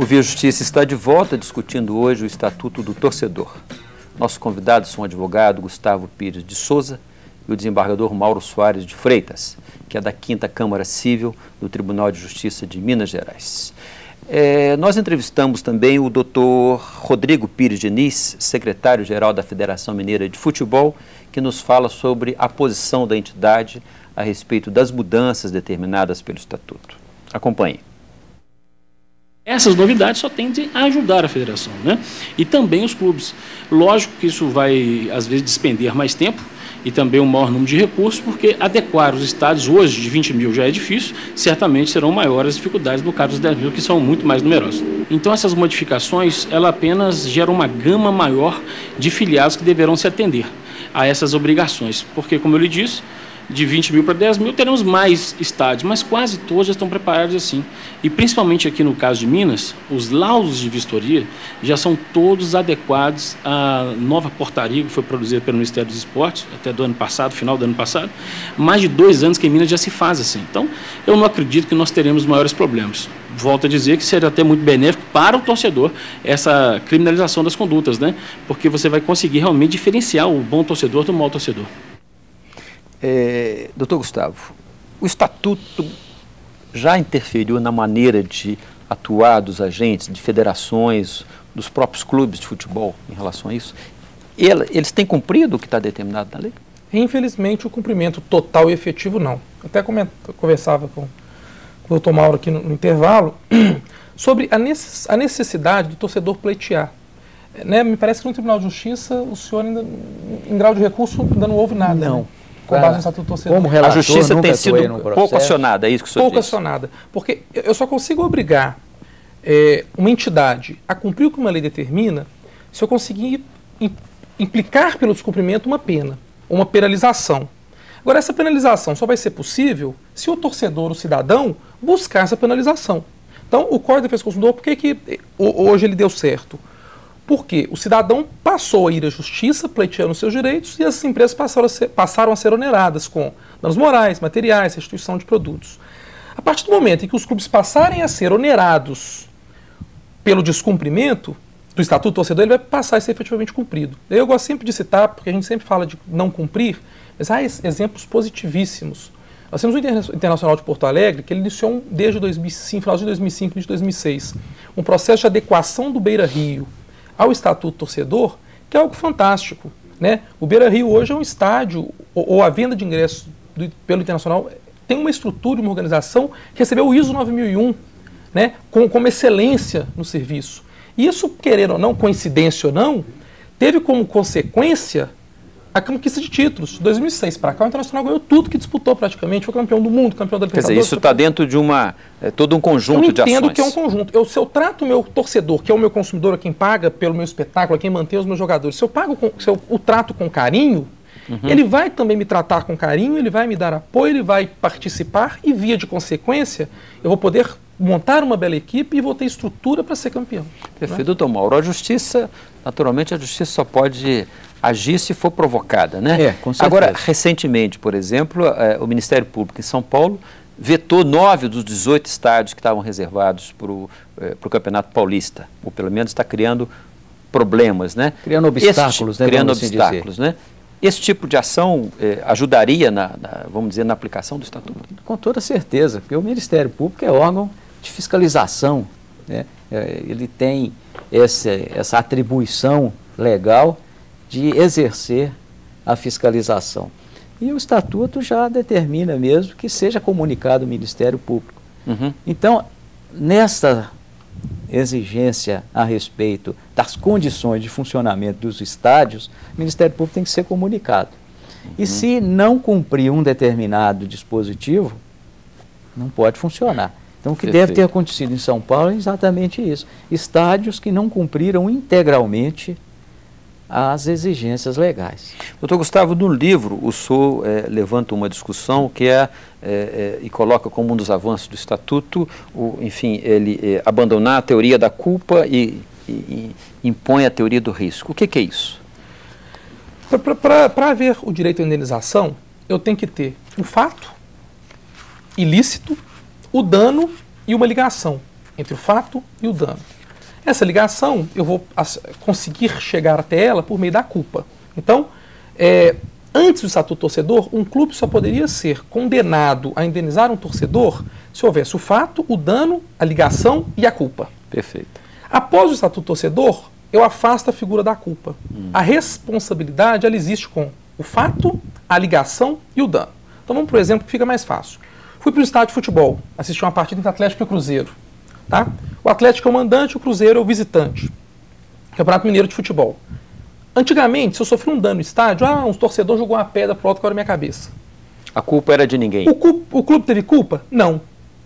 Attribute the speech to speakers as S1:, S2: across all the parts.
S1: Via Justiça está de volta discutindo hoje o Estatuto do Torcedor. Nossos convidados são o advogado Gustavo Pires de Souza e o desembargador Mauro Soares de Freitas, que é da 5ª Câmara Civil do Tribunal de Justiça de Minas Gerais. Nós entrevistamos também o doutor Rodrigo Pires Diniz, secretário-geral da Federação Mineira de Futebol, que nos fala sobre a posição da entidade a respeito das mudanças determinadas pelo Estatuto. Acompanhe.
S2: Essas novidades só tendem a ajudar a federação, né? E também os clubes. Lógico que isso vai, às vezes, despender mais tempo e também um maior número de recursos, porque adequar os estádios hoje de 20 mil já é difícil, certamente serão maiores as dificuldades no caso dos 10 mil, que são muito mais numerosos. Então, essas modificações, ela apenas geram uma gama maior de filiados que deverão se atender a essas obrigações, porque, como eu lhe disse, de 20 mil para 10 mil, teremos mais estádios, mas quase todos já estão preparados assim. E principalmente aqui no caso de Minas, os laudos de vistoria já são todos adequados à nova portaria que foi produzida pelo Ministério dos Esportes, até do ano passado, final do ano passado. Mais de 2 anos que em Minas já se faz assim. Então, eu não acredito que nós teremos maiores problemas. Volto a dizer que seria até muito benéfico para o torcedor essa criminalização das condutas, né? Porque você vai conseguir realmente diferenciar o bom torcedor do mau torcedor.
S1: Doutor Gustavo, o Estatuto já interferiu na maneira de atuar dos agentes, de federações, dos próprios clubes de futebol em relação a isso? Eles têm cumprido o que está determinado na lei?
S3: Infelizmente, o cumprimento total e efetivo não. Até conversava com o doutor Mauro aqui no intervalo sobre a necessidade do torcedor pleitear. Me parece que no Tribunal de Justiça o senhor ainda, em grau de recurso, ainda não houve nada.
S1: Não.
S3: Né? Com base no Estatuto do Torcedor.
S1: Como relator, a justiça tem sido pouco acionada, é isso que o senhor
S3: pouco
S1: disse?
S3: Acionada, porque eu só consigo obrigar uma entidade a cumprir o que uma lei determina se eu conseguir implicar pelo descumprimento uma pena, uma penalização. Agora, essa penalização só vai ser possível se o torcedor, o cidadão, buscar essa penalização. Então, o Código de Defesa do Consumidor, por que hoje ele deu certo? Porque o cidadão passou a ir à justiça pleiteando seus direitos e as empresas passaram a ser oneradas com danos morais, materiais, restituição de produtos. A partir do momento em que os clubes passarem a ser onerados pelo descumprimento do Estatuto do Torcedor, ele vai passar a ser efetivamente cumprido. Eu gosto sempre de citar, porque a gente sempre fala de não cumprir, mas há exemplos positivíssimos. Nós temos o Internacional de Porto Alegre, que ele iniciou desde 2005, final de 2005, início de 2006, um processo de adequação do Beira-Rio ao Estatuto Torcedor, que é algo fantástico, né? O Beira-Rio hoje é um estádio, ou a venda de ingressos pelo Internacional tem uma estrutura, uma organização que recebeu o ISO 9001, né? Como excelência no serviço. E isso, querendo ou não, coincidência ou não, teve como consequência a conquista de títulos. De 2006 para cá, o Internacional ganhou tudo que disputou praticamente, foi campeão do mundo, campeão da Libertadores.
S1: Quer dizer, isso está dentro de todo um conjunto de ações. Eu entendo
S3: que é um conjunto. Se eu trato o meu torcedor, que é o meu consumidor, a quem paga pelo meu espetáculo, a quem mantém os meus jogadores, se eu o trato com carinho, ele vai também me tratar com carinho, ele vai me dar apoio, ele vai participar e, via de consequência, eu vou poder montar uma bela equipe e vou ter estrutura para ser campeão.
S1: Perfeito, doutor Mauro. A justiça, naturalmente, a justiça só pode agir se for provocada, né?
S4: Com certeza.
S1: Agora, recentemente, por exemplo, o Ministério Público em São Paulo vetou 9 dos 18 estádios que estavam reservados para o Campeonato Paulista, ou pelo menos está criando problemas, né?
S4: Criando obstáculos, né?
S1: Criando obstáculos, né? Esse tipo de ação ajudaria, vamos dizer, na aplicação do Estatuto?
S4: Com toda certeza, porque o Ministério Público é órgão de fiscalização, né? Ele tem essa atribuição legal de exercer a fiscalização. E o Estatuto já determina mesmo que seja comunicado ao Ministério Público. Então, nessa exigência a respeito das condições de funcionamento dos estádios, o Ministério Público tem que ser comunicado. E se não cumprir um determinado dispositivo, não pode funcionar. Então, o que deve ter acontecido em São Paulo é exatamente isso. Estádios que não cumpriram integralmente as exigências legais.
S1: Doutor Gustavo, no livro o senhor levanta uma discussão que e coloca como um dos avanços do Estatuto, ele abandonar a teoria da culpa e impõe a teoria do risco. O que é isso?
S3: Para haver o direito à indenização, eu tenho que ter o fato ilícito, o dano e uma ligação entre o fato e o dano. Essa ligação, eu vou conseguir chegar até ela por meio da culpa. Então, antes do Estatuto do Torcedor, um clube só poderia ser condenado a indenizar um torcedor se houvesse o fato, o dano, a ligação e a culpa.
S1: Perfeito.
S3: Após o Estatuto do Torcedor, eu afasto a figura da culpa. A responsabilidade, ela existe com o fato, a ligação e o dano. Então vamos para o exemplo que fica mais fácil. Fui para o estádio de futebol, assisti uma partida entre Atlético e Cruzeiro. Tá? O Atlético é o mandante, o Cruzeiro é o visitante. Campeonato Mineiro de Futebol. Antigamente, se eu sofri um dano no estádio, um torcedor jogou uma pedra pro alto que era minha cabeça.
S1: A culpa era de ninguém.
S3: O clube teve culpa? Não.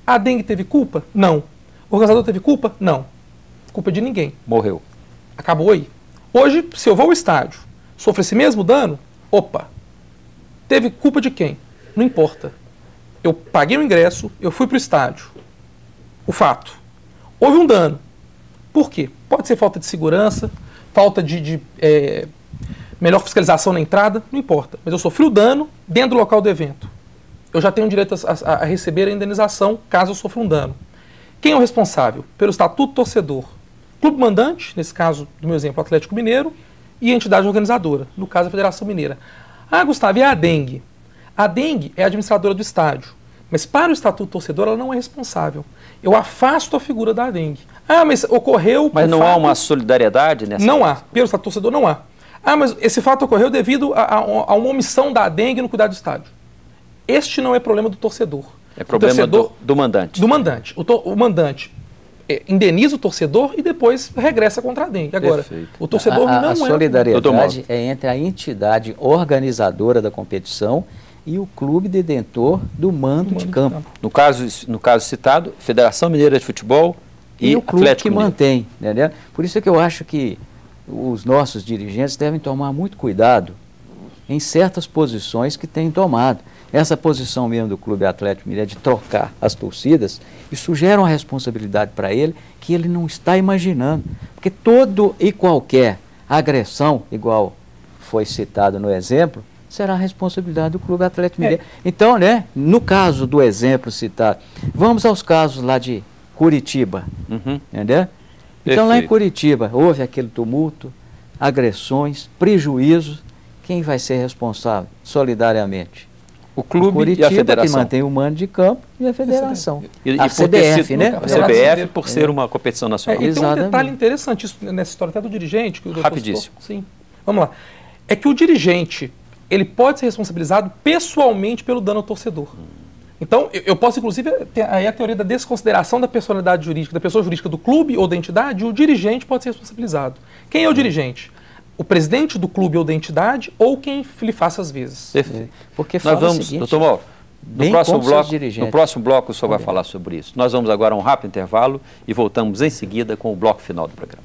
S3: A dengue teve culpa? Não. O organizador teve culpa? Não. Culpa de ninguém.
S1: Morreu.
S3: Acabou aí. Hoje, se eu vou ao estádio, sofro esse mesmo dano, opa, teve culpa de quem? Não importa. Eu paguei o ingresso, eu fui pro estádio. O fato. Houve um dano. Por quê? Pode ser falta de segurança, falta de melhor fiscalização na entrada, não importa. Mas eu sofri o dano dentro do local do evento. Eu já tenho direito a receber a indenização caso eu sofra um dano. Quem é o responsável? Pelo Estatuto Torcedor. Clube mandante, nesse caso do meu exemplo, Atlético Mineiro, e entidade organizadora, no caso a Federação Mineira. Gustavo, e a dengue? A dengue é a administradora do estádio, mas para o Estatuto Torcedor ela não é responsável. Eu afasto a figura da dengue. Mas ocorreu...
S1: Mas não há uma solidariedade nessa?
S3: Não há. Pelo Estatuto Torcedor não há. Mas esse fato ocorreu devido a uma omissão da dengue no cuidado do estádio. Este não é problema do torcedor.
S1: É problema do mandante.
S3: Do mandante. O mandante indeniza o torcedor e depois regressa contra a dengue. Agora,
S1: perfeito.
S3: O torcedor não é...
S4: A solidariedade é entre a entidade organizadora da competição e o clube detentor do mando de campo.
S1: No caso citado, Federação Mineira de Futebol e
S4: o clube
S1: Atlético
S4: que
S1: Mineiro.
S4: mantém. Entendeu? Por isso é que eu acho que os nossos dirigentes devem tomar muito cuidado em certas posições que têm tomado. Essa posição mesmo do Clube Atlético Mineiro de trocar as torcidas, isso gera uma responsabilidade para ele que ele não está imaginando. Porque todo e qualquer agressão, igual foi citado no exemplo, será a responsabilidade do Clube Atlético Mineiro. Então, né, no caso do exemplo citado, vamos aos casos lá de Curitiba, entendeu? Então, lá em Curitiba, houve aquele tumulto, agressões, prejuízos. Quem vai ser responsável solidariamente?
S1: O clube
S4: Curitiba,
S1: e a federação.
S4: Que mantém o mando de campo, e a federação.
S1: A
S4: CBF, né?
S1: A CBF, por ser uma competição nacional.
S3: E tem um detalhe interessante nessa história até do dirigente. Que o
S1: Rapidíssimo.
S3: Sim. Vamos lá. É que o dirigente, ele pode ser responsabilizado pessoalmente pelo dano ao torcedor. Então, eu posso, inclusive, ter aí a teoria da desconsideração da personalidade jurídica, da pessoa jurídica do clube ou da entidade, e o dirigente pode ser responsabilizado. Quem é o dirigente? O presidente do clube ou da entidade, ou quem lhe faça as vezes.
S1: Perfeito.
S4: Porque
S1: nós vamos,
S4: seguinte,
S1: doutor Mauro, no próximo bloco o senhor vai falar sobre isso. Nós vamos agora a um rápido intervalo e voltamos em seguida com o bloco final do programa.